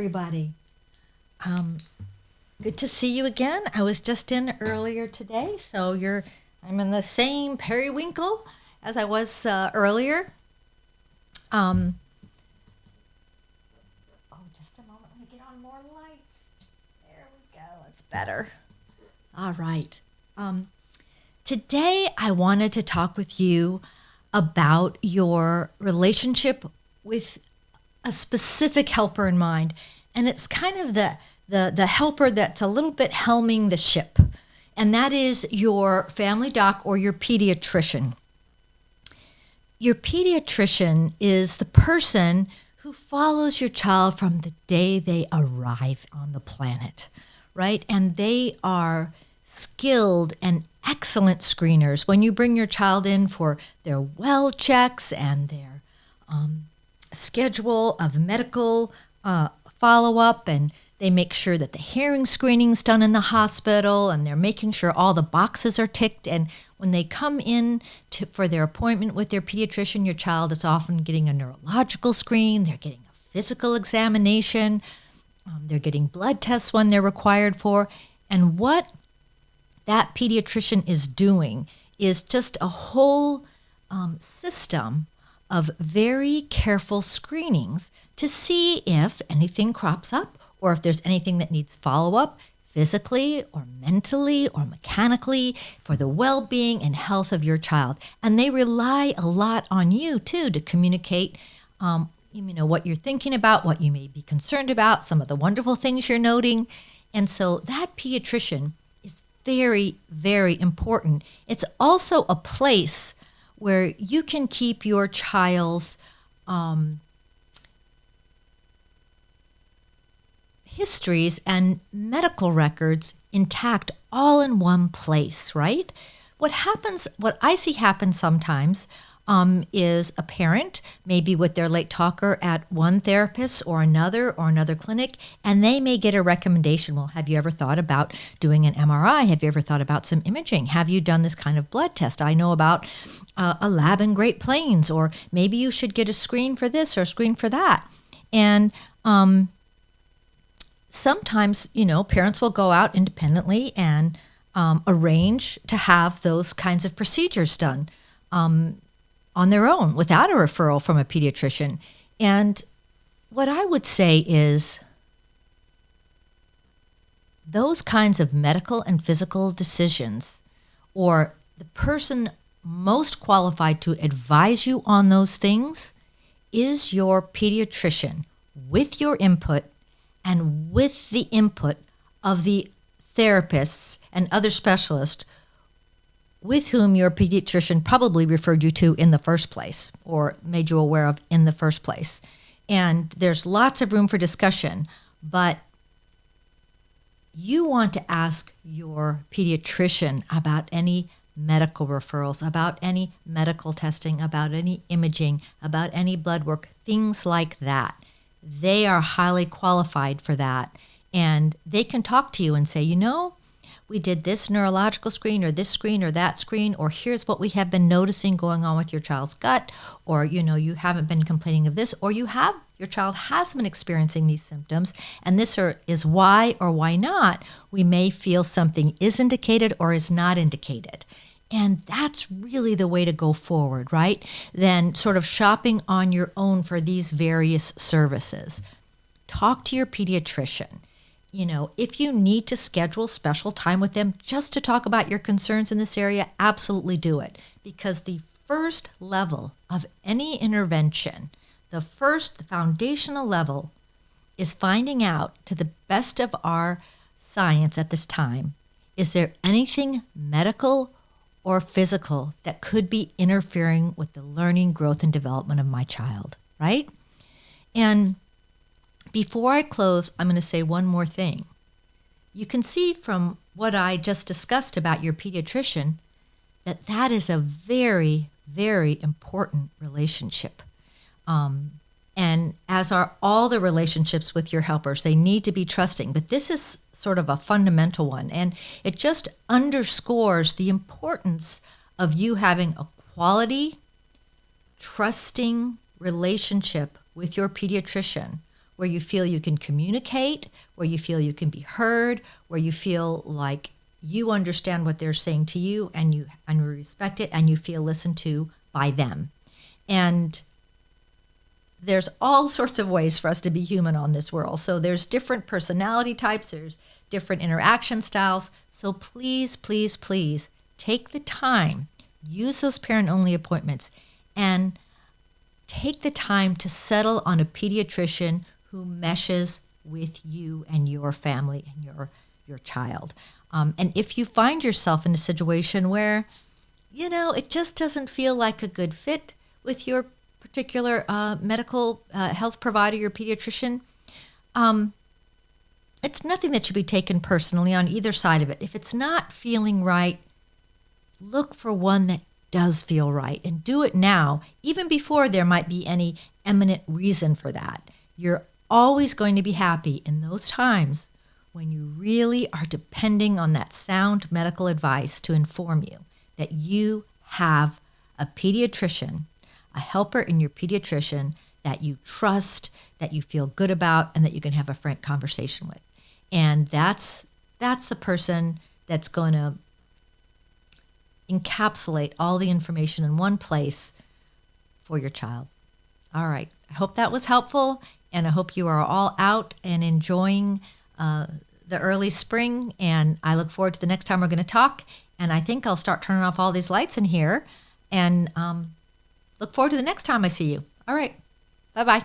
everybody. Good to see you again. I was just in earlier today, so I'm in the same periwinkle as I was earlier. Oh, just a moment. Let me get on more lights. There we go. That's better. All right. Today I wanted to talk with you about your relationship with a specific helper in mind. And it's kind of the helper that's a little bit helming the ship. And that is your family doc or your pediatrician. Your pediatrician is the person who follows your child from the day they arrive on the planet, right? And they are skilled and excellent screeners. When you bring your child in for their well checks and their schedule of medical follow-up, and they make sure that the hearing screening's done in the hospital, and they're making sure all the boxes are ticked. And when they come in for their appointment with their pediatrician, your child is often getting a neurological screen, they're getting a physical examination, they're getting blood tests when they're required for. And what that pediatrician is doing is just a whole system of very careful screenings to see if anything crops up or if there's anything that needs follow-up physically or mentally or mechanically for the well-being and health of your child. And they rely a lot on you, too, to communicate what you're thinking about, what you may be concerned about, some of the wonderful things you're noting. And so that pediatrician is very, very important. It's also a place where you can keep your child's histories and medical records intact all in one place, right? What I see happen sometimes is a parent, maybe with their late talker at one therapist or another clinic, and they may get a recommendation. Well, have you ever thought about doing an MRI? Have you ever thought about some imaging? Have you done this kind of blood test? I know about a lab in Great Plains, or maybe you should get a screen for this or a screen for that. And sometimes, parents will go out independently and arrange to have those kinds of procedures done on their own without a referral from a pediatrician. And what I would say is those kinds of medical and physical decisions, or the person most qualified to advise you on those things, is your pediatrician, with your input and with the input of the therapists and other specialists with whom your pediatrician probably referred you to in the first place or made you aware of in the first place. And there's lots of room for discussion, but you want to ask your pediatrician about any medical referrals, about any medical testing, about any imaging, about any blood work, things like that. They are highly qualified for that. And they can talk to you and say, we did this neurological screen or this screen or that screen, or here's what we have been noticing going on with your child's gut, or, you haven't been complaining of this, or your child has been experiencing these symptoms, and this is why or why not we may feel something is indicated or is not indicated. And that's really the way to go forward, right? Then sort of shopping on your own for these various services. Talk to your pediatrician. If you need to schedule special time with them just to talk about your concerns in this area, absolutely do it. Because the first level of any intervention, the first foundational level, is finding out, to the best of our science at this time, is there anything medical or physical that could be interfering with the learning, growth, and development of my child, right? And before I close, I'm going to say one more thing. You can see from what I just discussed about your pediatrician that is a very, very important relationship. And as are all the relationships with your helpers, they need to be trusting. But this is sort of a fundamental one. And it just underscores the importance of you having a quality, trusting relationship with your pediatrician, where you feel you can communicate, where you feel you can be heard, where you feel like you understand what they're saying to you and you respect it and you feel listened to by them. And there's all sorts of ways for us to be human on this world. So there's different personality types, there's different interaction styles. So please, please, please take the time, use those parent-only appointments, and take the time to settle on a pediatrician who meshes with you and your family and your child. And if you find yourself in a situation where, it just doesn't feel like a good fit with your particular medical health provider, your pediatrician, it's nothing that should be taken personally on either side of it. If it's not feeling right, look for one that does feel right and do it now, even before there might be any eminent reason for that. You're always going to be happy in those times when you really are depending on that sound medical advice to inform you that you have a pediatrician, a helper in your pediatrician that you trust, that you feel good about, and that you can have a frank conversation with. And that's the person that's going to encapsulate all the information in one place for your child. All right. I hope that was helpful, and I hope you are all out and enjoying the early spring, and I look forward to the next time we're going to talk. And I think I'll start turning off all these lights in here, and look forward to the next time I see you. All right. Bye-bye.